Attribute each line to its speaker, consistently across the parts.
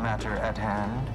Speaker 1: matter at hand?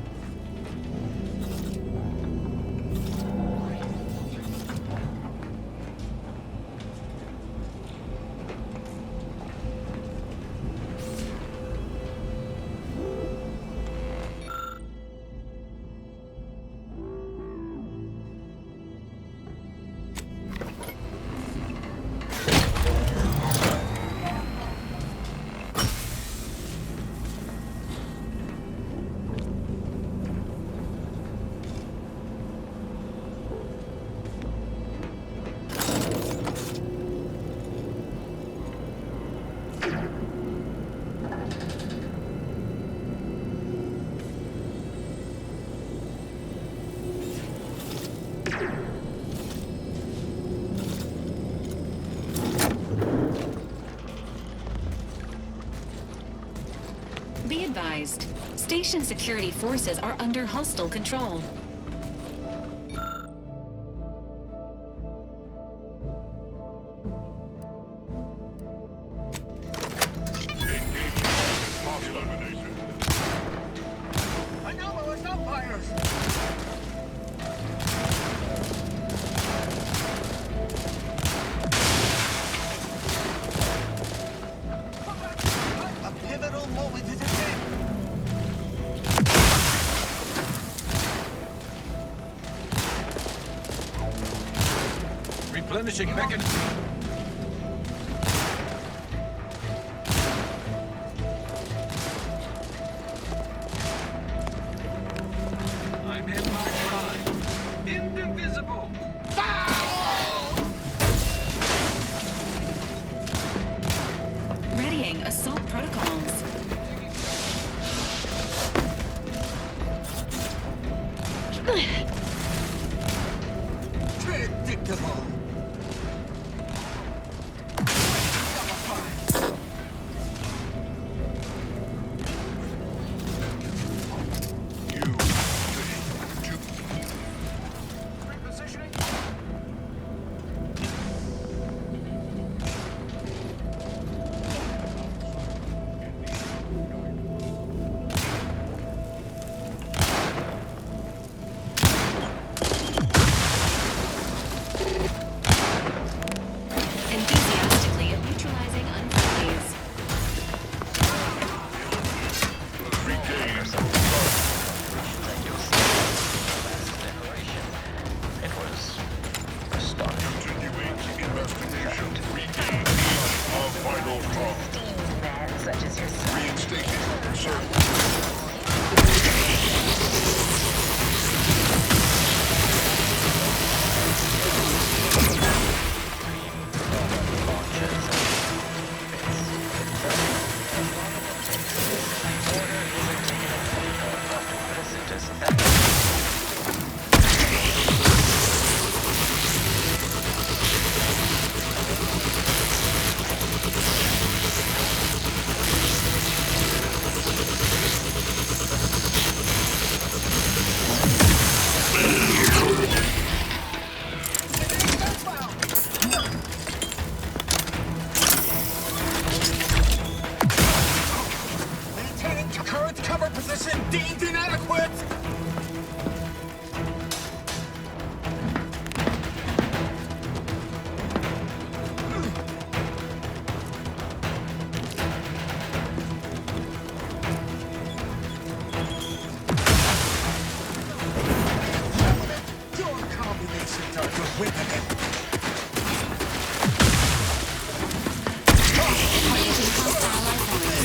Speaker 2: Be advised, station security forces are under hostile control.
Speaker 3: Replenishing mechanism. I'm in my prime. Indivisible.
Speaker 2: Readying assault protocols.
Speaker 4: Predictable.
Speaker 2: Enthusiastically neutralizing unfriendlies.
Speaker 1: It was astonishing.
Speaker 5: Continuing investigation. Regain each of vital talk.
Speaker 6: Man such as yourself.
Speaker 5: Reinstating circle.
Speaker 4: Maintaining current cover position deemed inadequate. Your combinations are terrific.
Speaker 2: Planting hostile life forms.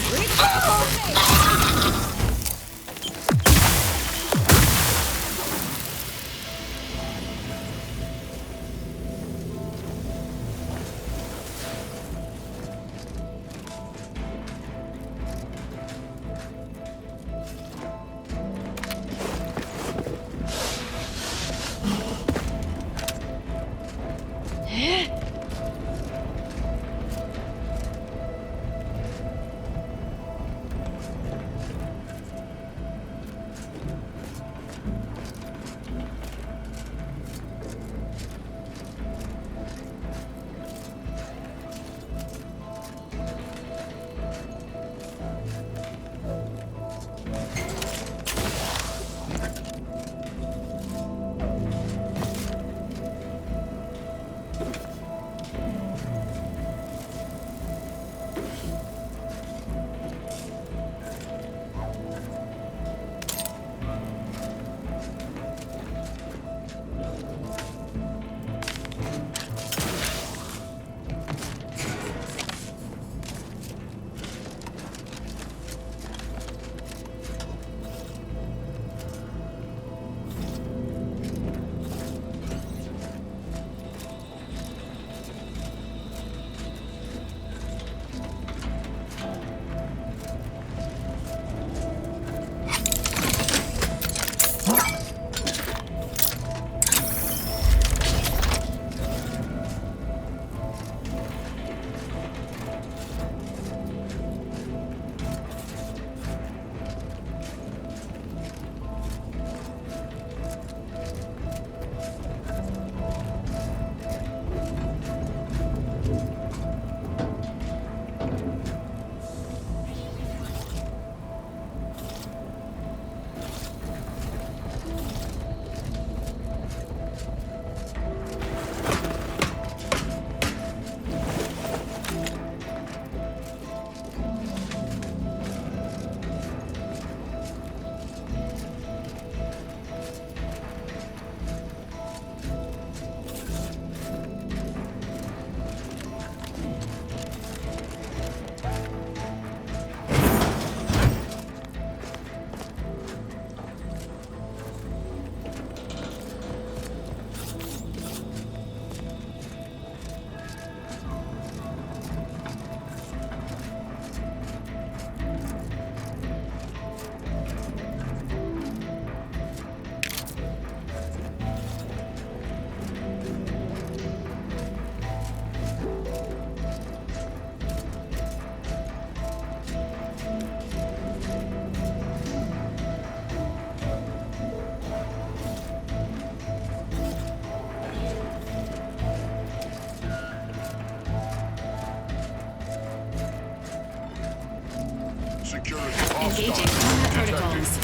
Speaker 2: Engaging combat protocols.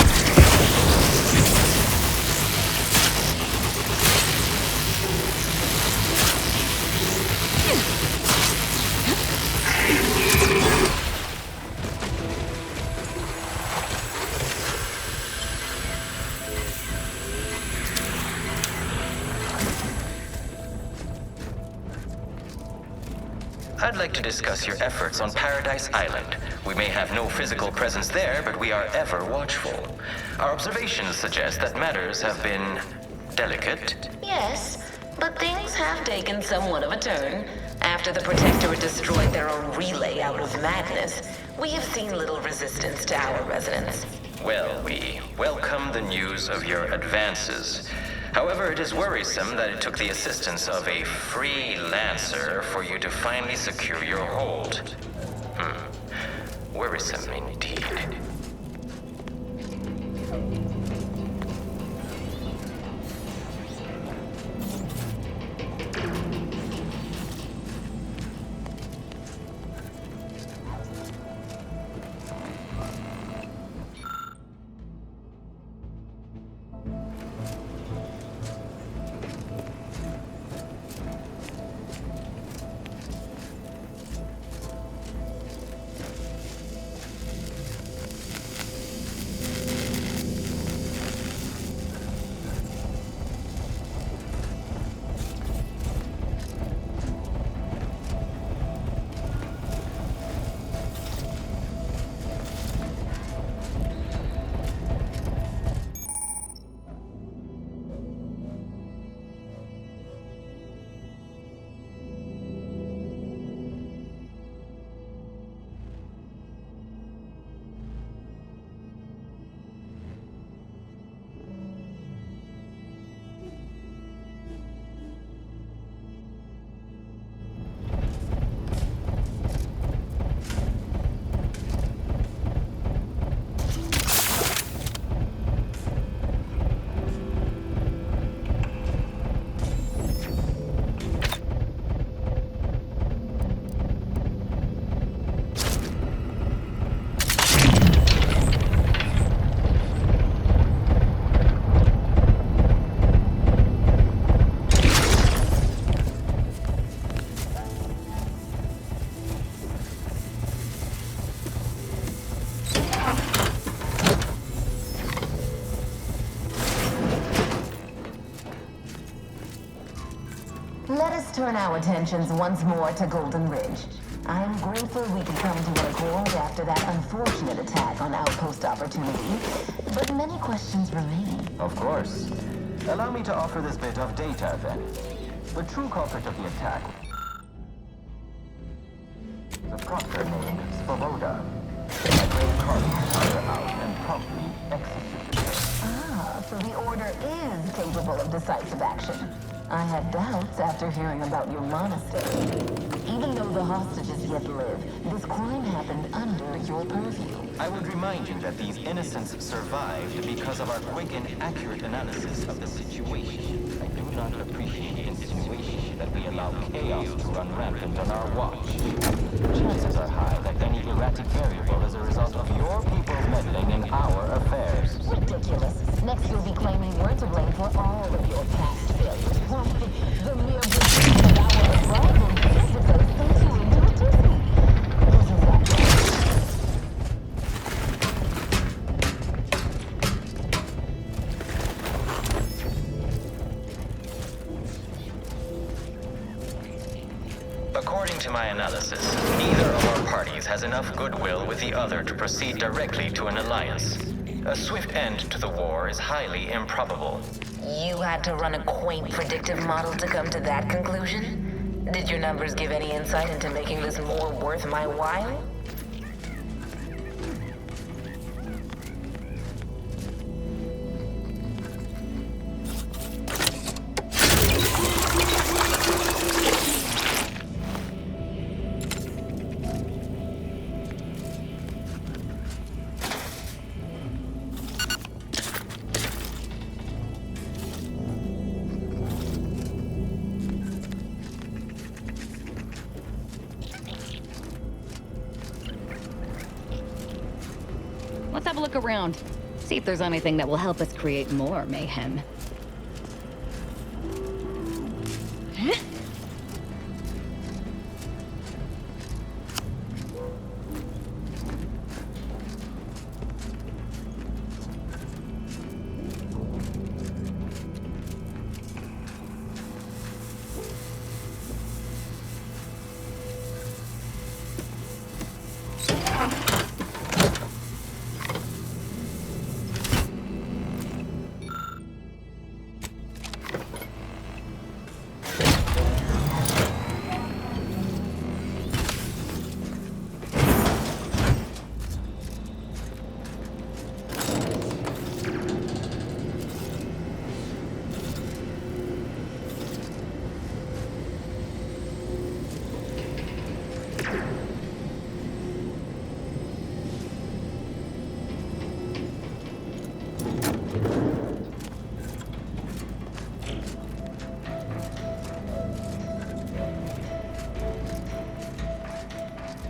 Speaker 7: I'd like to discuss your efforts on Paradise Island. We may have no physical presence there, but we are ever watchful. Our observations suggest that matters have been delicate.
Speaker 6: Yes, but things have taken somewhat of a turn. After the Protectorate destroyed their own relay out of madness, we have seen little resistance to our residents.
Speaker 7: Well, we welcome the news of your advances. However, it is worrisome that it took the assistance of a freelancer for you to finally secure your hold. Worrisome indeed.
Speaker 6: Let us turn our attentions once more to Golden Ridge. I am grateful we could come to an accord after that unfortunate attack on Outpost Opportunity, but many questions remain.
Speaker 1: Of course. Allow me to offer this bit of data, then. The true culprit of the attack... the proctor named Svoboda. I gave Carly her out and promptly executed her.
Speaker 6: So the Order is capable of decisive action. I had doubts after hearing about your monastery. Even though the hostages yet live, this crime happened under your purview.
Speaker 1: I would remind you that these innocents survived because of our quick and accurate analysis of the situation. I do not appreciate the insinuation that we allow chaos to run rampant on our watch. Chances are high that any erratic variable is a result of your people's meddling in our affairs.
Speaker 6: Ridiculous. Next you'll be claiming we're to blame for all of your past failures. The mere existence of our arrival physically sends you into a tizzy. Isn't that right?
Speaker 7: According to my analysis, neither of our parties has enough goodwill with the other to proceed directly to an alliance. A swift end to the war is highly improbable.
Speaker 6: You had to run a quaint predictive model to come to that conclusion? Did your numbers give any insight into making this more worth my while?
Speaker 8: look around. See if there's anything that will help us create more mayhem.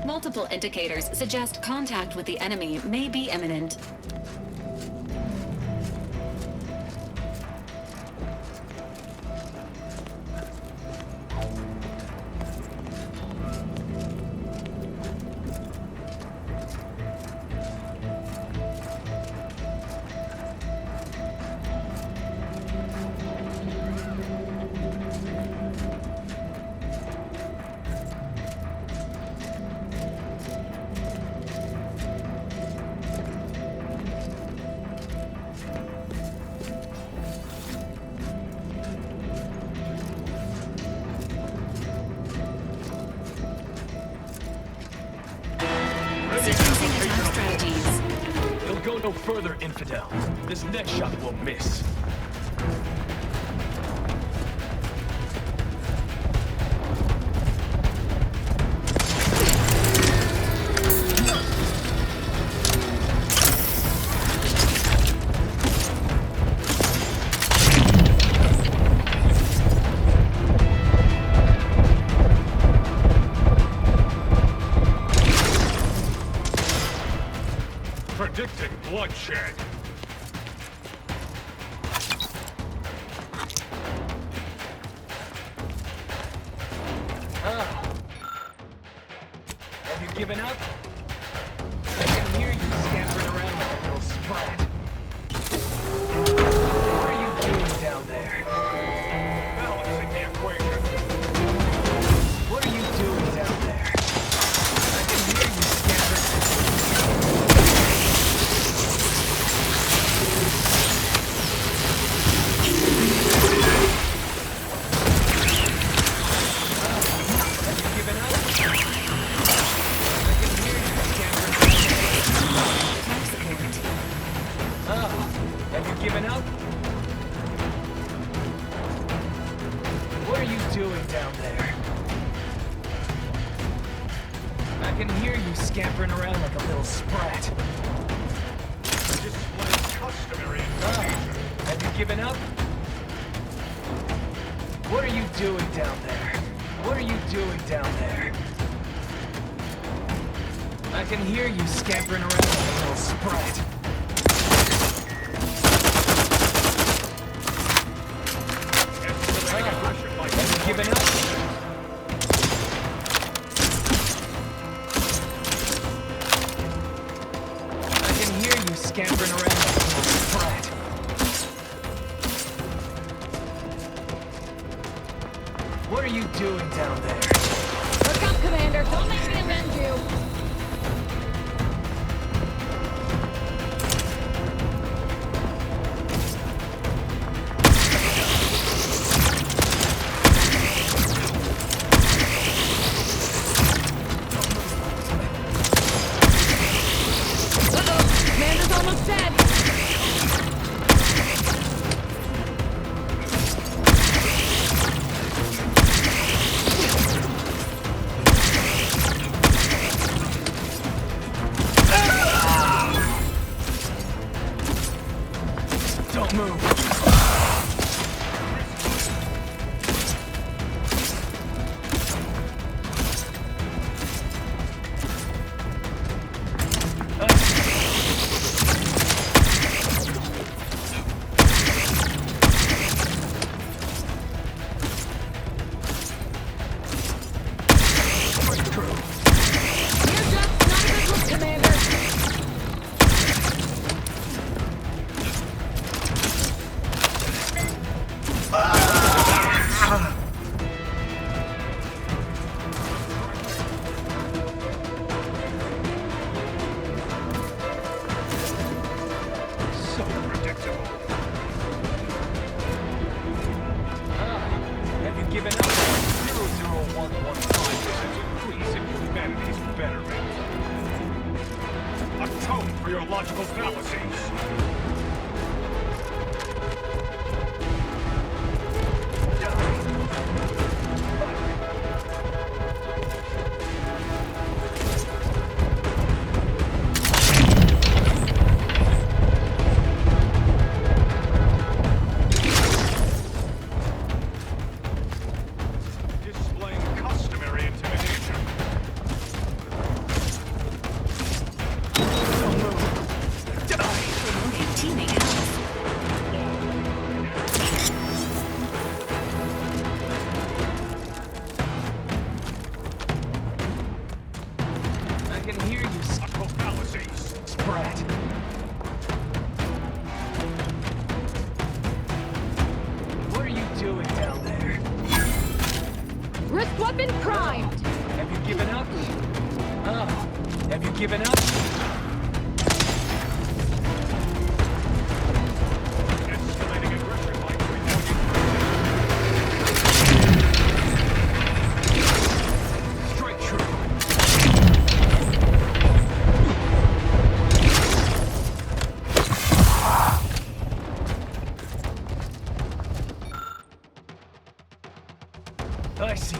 Speaker 2: Multiple indicators suggest contact with the enemy may be imminent. Suggesting attack strategies.
Speaker 3: He'll go no further, Infidel. This next shot will miss.
Speaker 5: Predicting bloodshed.
Speaker 3: Have you given up? I can hear you scampering around like a little sprat. What are you doing down there?
Speaker 5: Balancing the equation.
Speaker 3: What are you doing down there? I can hear you scampering. Have you given up? I can hear you scampering.
Speaker 2: Attack support.
Speaker 3: Have you given up? What are you doing down there? I can hear you scampering around like a little sprat.
Speaker 5: Display customary information.
Speaker 3: Have you given up? What are you doing down there? What are you doing down there? I can hear you scampering around like a little sprat.
Speaker 5: Escalating aggression like
Speaker 3: Have you given up? I can hear you scampering around like a little sprat. What are you doing down there?
Speaker 8: Look up, Commander! Don't make me avenge you! Uh-oh! Commander's almost dead!
Speaker 3: Don't move.
Speaker 5: feasible.
Speaker 3: Have you given up?
Speaker 5: 00115 is an increase in humanity's betterment. Atone for your logical fallacies. Displaying customary intimidation.
Speaker 2: Promoting teammate health.
Speaker 3: I can hear you,
Speaker 5: Logical fallacies.
Speaker 3: Sprat. What are you doing down there?
Speaker 9: Wrist weapon primed!
Speaker 3: Have you given up? Have you given up?
Speaker 5: Escalating aggression by 3,000.
Speaker 3: Strike true. I see.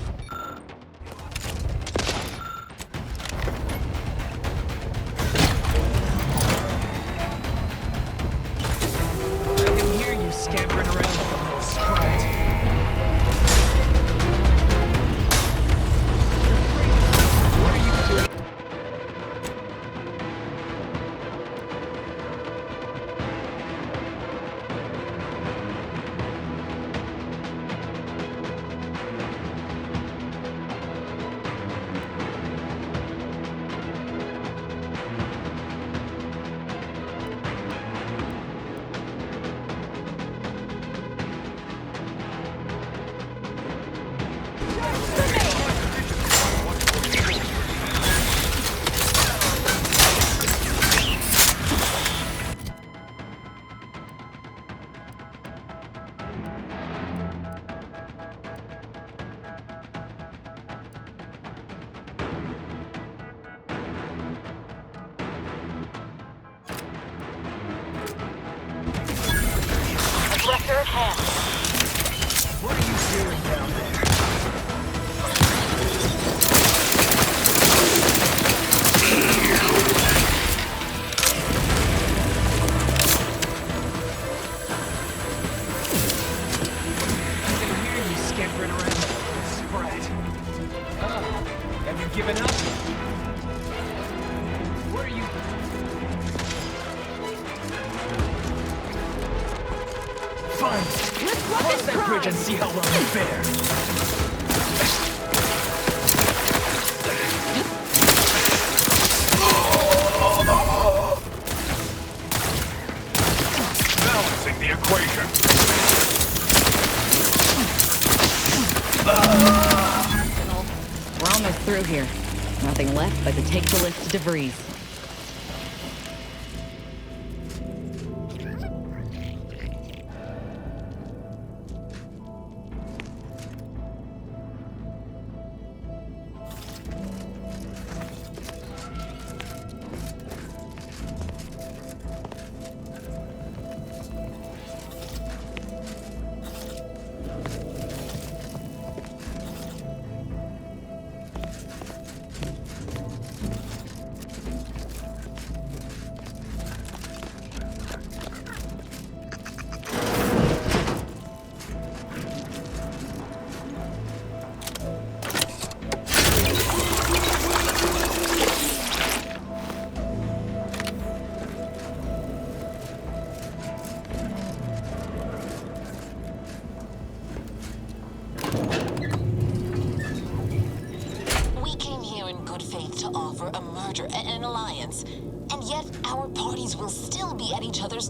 Speaker 3: I can hear you scampering around like a little sprat. What are you doing?
Speaker 6: Aggressor at hand.
Speaker 3: What are you doing down there? I can hear you scampering around like a little sprat. Have you given up? What are you... Fine. Cross that bridge and see how long you bear.
Speaker 5: Balancing the equation.
Speaker 8: We're almost through here. Nothing left but to take the lift to DeVries.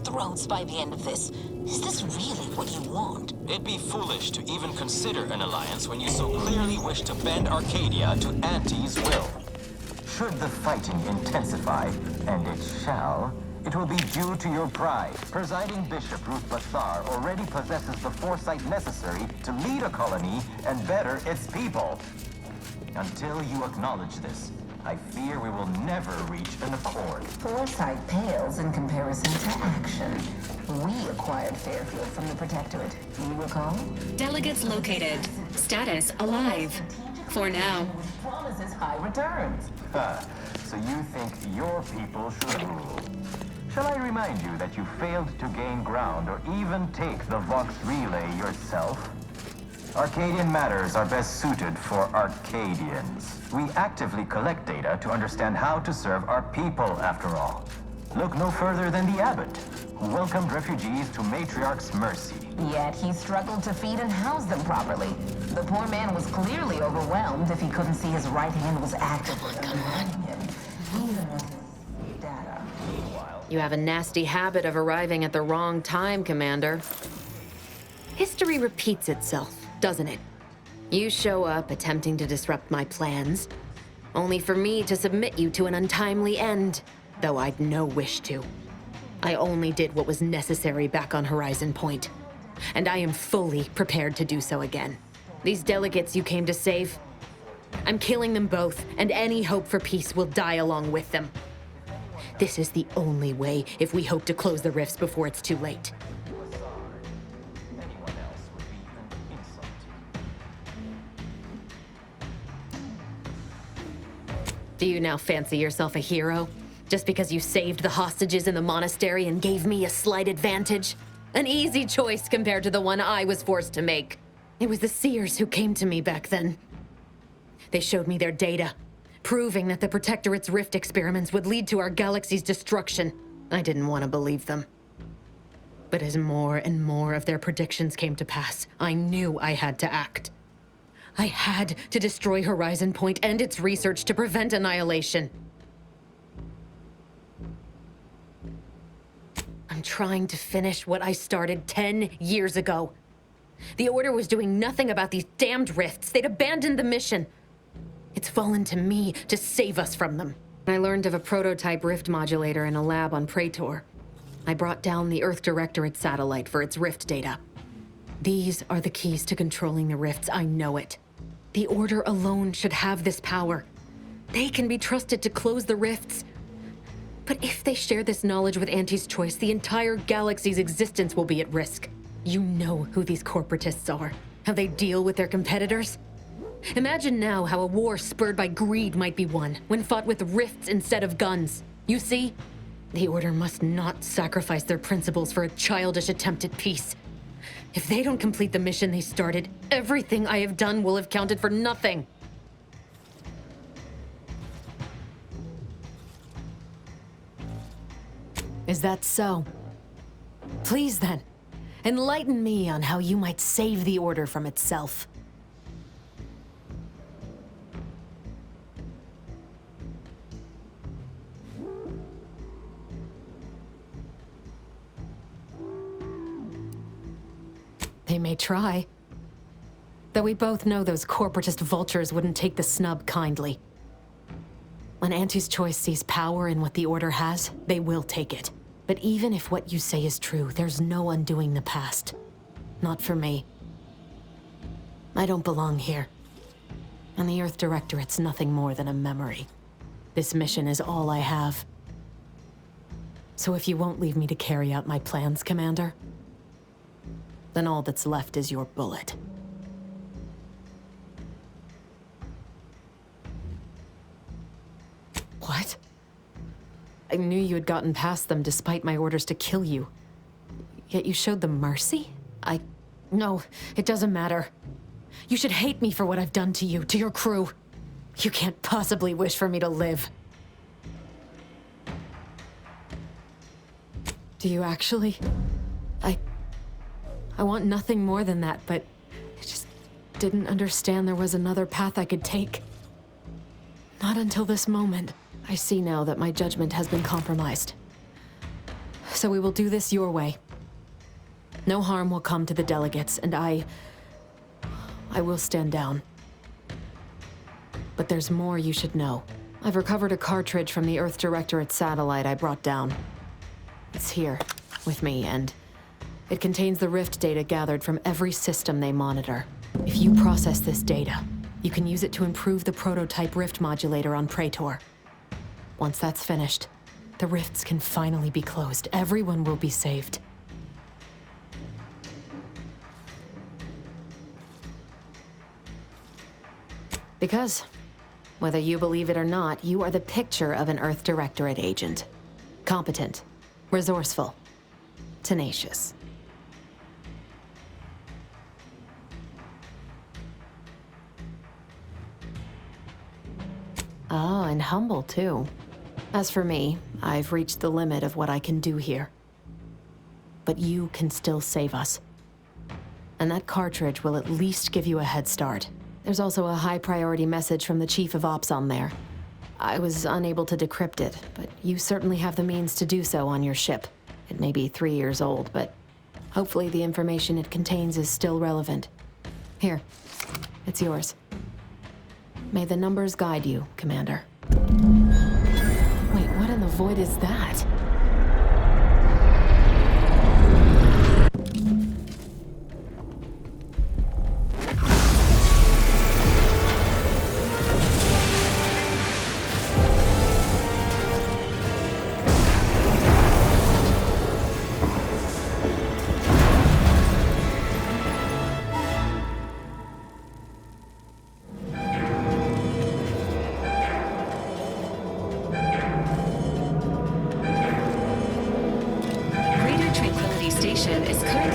Speaker 6: Throats by the end of this. Is this really what you want?
Speaker 1: It'd be foolish to even consider an alliance when you so clearly wish to bend Arcadia to Auntie's will. Should the fighting intensify, and it shall, It will be due to your pride. Presiding Bishop Ruth Bathar already possesses the foresight necessary to lead a colony and better its people. Until you acknowledge this, I fear we will never reach an accord.
Speaker 6: Foresight pales in comparison to action. We acquired Fairfield from the Protectorate. You recall?
Speaker 2: Delegates located. Status alive. For now.
Speaker 6: Promises high returns.
Speaker 1: So you think your people should rule? Shall I remind you that you failed to gain ground or even take the Vox Relay yourself? Arcadian matters are best suited for Arcadians. We actively collect data to understand how to serve our people, after all. Look no further than the Abbot, who welcomed refugees to Matriarch's mercy.
Speaker 6: Yet he struggled to feed and house them properly. The poor man was clearly overwhelmed if he couldn't see his right hand was actively undermining him. Even with his data.
Speaker 8: You have a nasty habit of arriving at the wrong time, Commander. History repeats itself, doesn't it? You show up attempting to disrupt my plans, only for me to submit you to an untimely end, though I'd no wish to. I only did what was necessary back on Horizon Point, and I am fully prepared to do so again. These delegates you came to save, I'm killing them both, and any hope for peace will die along with them. This is the only way if we hope to close the rifts before it's too late.
Speaker 1: Anyone else would be an insult.
Speaker 8: Do you now fancy yourself a hero? Just because you saved the hostages in the monastery and gave me a slight advantage? An easy choice compared to the one I was forced to make. It was the Seers who came to me back then. They showed me their data, proving that the Protectorate's rift experiments would lead to our galaxy's destruction. I didn't want to believe them. But as more and more of their predictions came to pass, I knew I had to act. I had to destroy Horizon Point and its research to prevent annihilation. I'm trying to finish what I started 10 years ago. The Order was doing nothing about these damned rifts. They'd abandoned the mission. It's fallen to me to save us from them. I learned of a prototype rift modulator in a lab on Praetor. I brought down the Earth Directorate satellite for its rift data. These are the keys to controlling the rifts, I know it. The Order alone should have this power. They can be trusted to close the rifts. But if they share this knowledge with Auntie's Choice, the entire galaxy's existence will be at risk. You know who these corporatists are, how they deal with their competitors. Imagine now how a war spurred by greed might be won, when fought with rifts instead of guns. You see? The Order must not sacrifice their principles for a childish attempt at peace. If they don't complete the mission they started, everything I have done will have counted for nothing. Is that so? Please then, enlighten me on how you might save the Order from itself. They may try. Though we both know those corporatist vultures wouldn't take the snub kindly. When Auntie's Choice sees power in what the Order has, they will take it. But even if what you say is true, there's no undoing the past. Not for me. I don't belong here. And the Earth Directorate's nothing more than a memory. This mission is all I have. So if you won't leave me to carry out my plans, Commander, then all that's left is your bullet. What? I knew you had gotten past them despite my orders to kill you. Yet you showed them mercy? No, it doesn't matter. You should hate me for what I've done to you, to your crew. You can't possibly wish for me to live. Do you actually? I want nothing more than that, but I just didn't understand there was another path I could take. Not until this moment. I see now that my judgment has been compromised. So we will do this your way. No harm will come to the delegates, and I will stand down. But there's more you should know. I've recovered a cartridge from the Earth Directorate satellite I brought down. It's here, with me, and it contains the Rift data gathered from every system they monitor. If you process this data, you can use it to improve the prototype Rift modulator on Praetor. Once that's finished, the rifts can finally be closed. Everyone will be saved. Because, whether you believe it or not, you are the picture of an Earth Directorate agent. Competent, resourceful, tenacious. Oh, and humble, too. As for me, I've reached the limit of what I can do here. But you can still save us. And that cartridge will at least give you a head start. There's also a high-priority message from the Chief of Ops on there. I was unable to decrypt it, but you certainly have the means to do so on your ship. It may be 3 years old, but hopefully the information it contains is still relevant. Here, it's yours. May the numbers guide you, Commander. Wait, what in the void is that?
Speaker 2: Greater Tranquility Station is currently